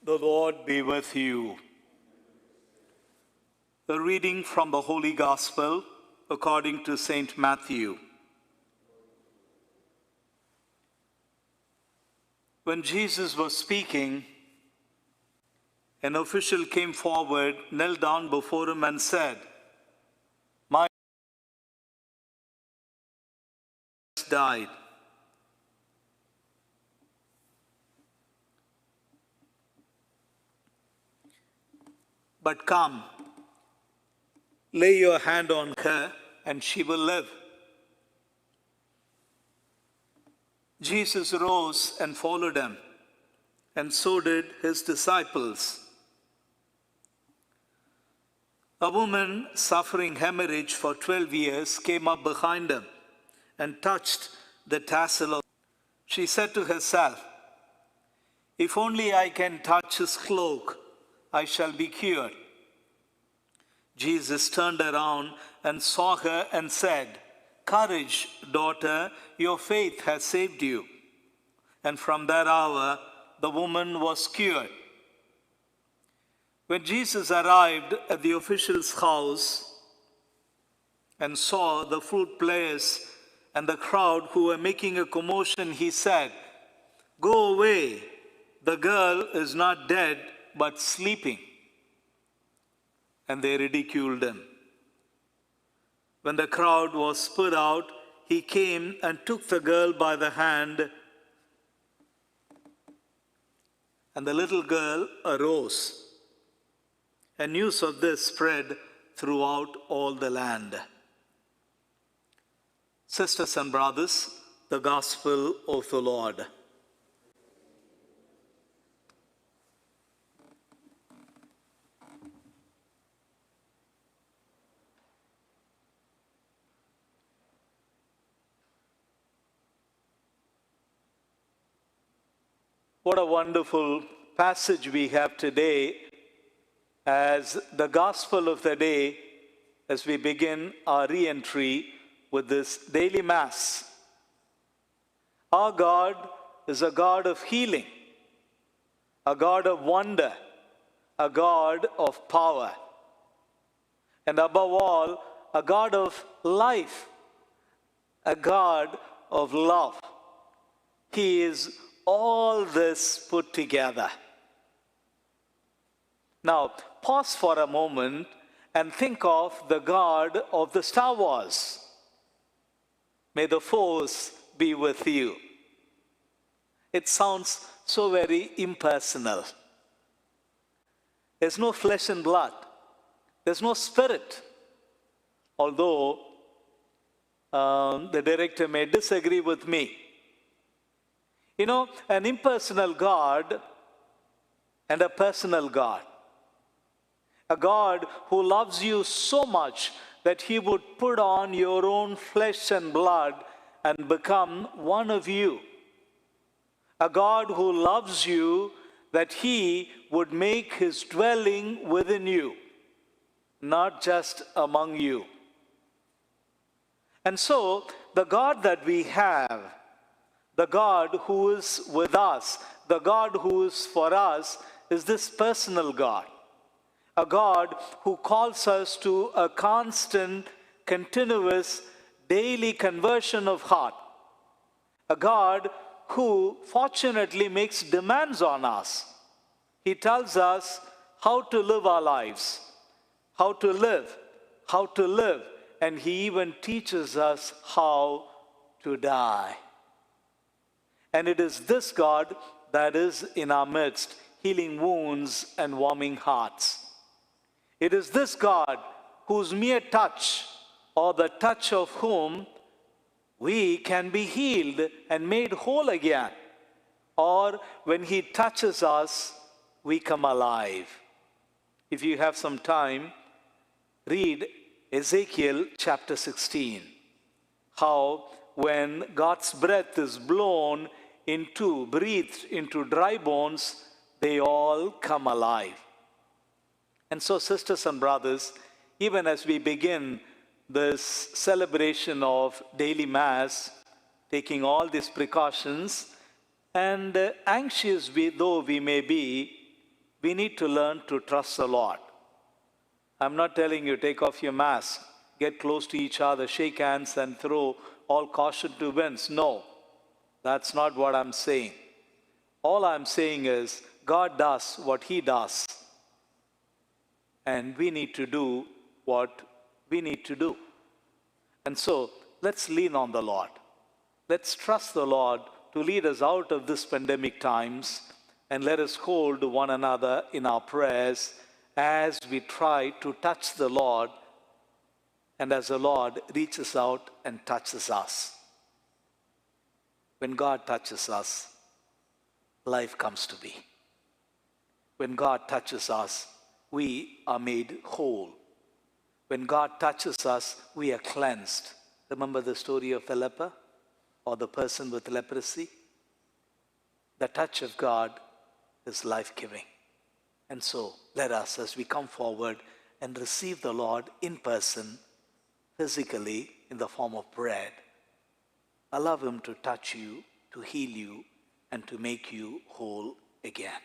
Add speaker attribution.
Speaker 1: The Lord be with you. A reading from the Holy Gospel according to St. Matthew. When Jesus was speaking, an official came forward, knelt down before him and said, "My son has died. But come, lay your hand on her, and she will live." Jesus rose and followed him, and so did his disciples. A woman suffering hemorrhage for 12 years came up behind him and touched the tassel of. She said to herself, "If only I can touch his cloak, I shall be cured." Jesus turned around and saw her and said, "Courage, daughter, your faith has saved you." And from that hour, the woman was cured. When Jesus arrived at the official's house and saw the flute players and the crowd who were making a commotion, he said, "Go away, the girl is not dead, but sleeping." And they ridiculed him. When the crowd was put out, he came and took the girl by the hand, and the little girl arose. And news of this spread throughout all the land. Sisters and brothers, the Gospel of the Lord. What a wonderful passage we have today as the gospel of the day as we begin our re-entry with this daily Mass. Our God is a God of healing, a God of wonder, a God of power, and above all, a God of life, a God of love. He is all this put together. Now, pause for a moment and think of the God of the Star Wars. May the Force be with you. It sounds so very impersonal. There's no flesh and blood. There's no spirit. Although the director may disagree with me. You know, an impersonal God and a personal God. A God who loves you so much that he would put on your own flesh and blood and become one of you. A God who loves you that he would make his dwelling within you, not just among you. And so, the God that we have, the God who is with us, the God who is for us, is this personal God. A God who calls us to a constant, continuous, daily conversion of heart. A God who fortunately makes demands on us. He tells us how to live our lives, how to live, and he even teaches us how to die. And it is this God that is in our midst, healing wounds and warming hearts. It is this God whose mere touch, or the touch of whom, we can be healed and made whole again. Or when he touches us, we come alive. If you have some time, read Ezekiel chapter 16. How when God's breath is breathed into dry bones, they all come alive. And so, sisters and brothers, even as we begin this celebration of daily Mass, taking all these precautions, and anxious though we may be, We need to learn to trust the Lord. I'm not telling you take off your mask, get close to each other, shake hands, and throw all caution to winds. No, that's not what I'm saying. All I'm saying is God does what He does, and we need to do what we need to do. And so let's lean on the Lord. Let's trust the Lord to lead us out of this pandemic times, and let us hold one another in our prayers as we try to touch the Lord, and as the Lord reaches out and touches us. When God touches us, life comes to be. When God touches us, we are made whole. When God touches us, we are cleansed. Remember the story of the leper or the person with leprosy? The touch of God is life-giving. And so let us, as we come forward and receive the Lord in person, physically in the form of bread, allow Him to touch you, to heal you, and to make you whole again.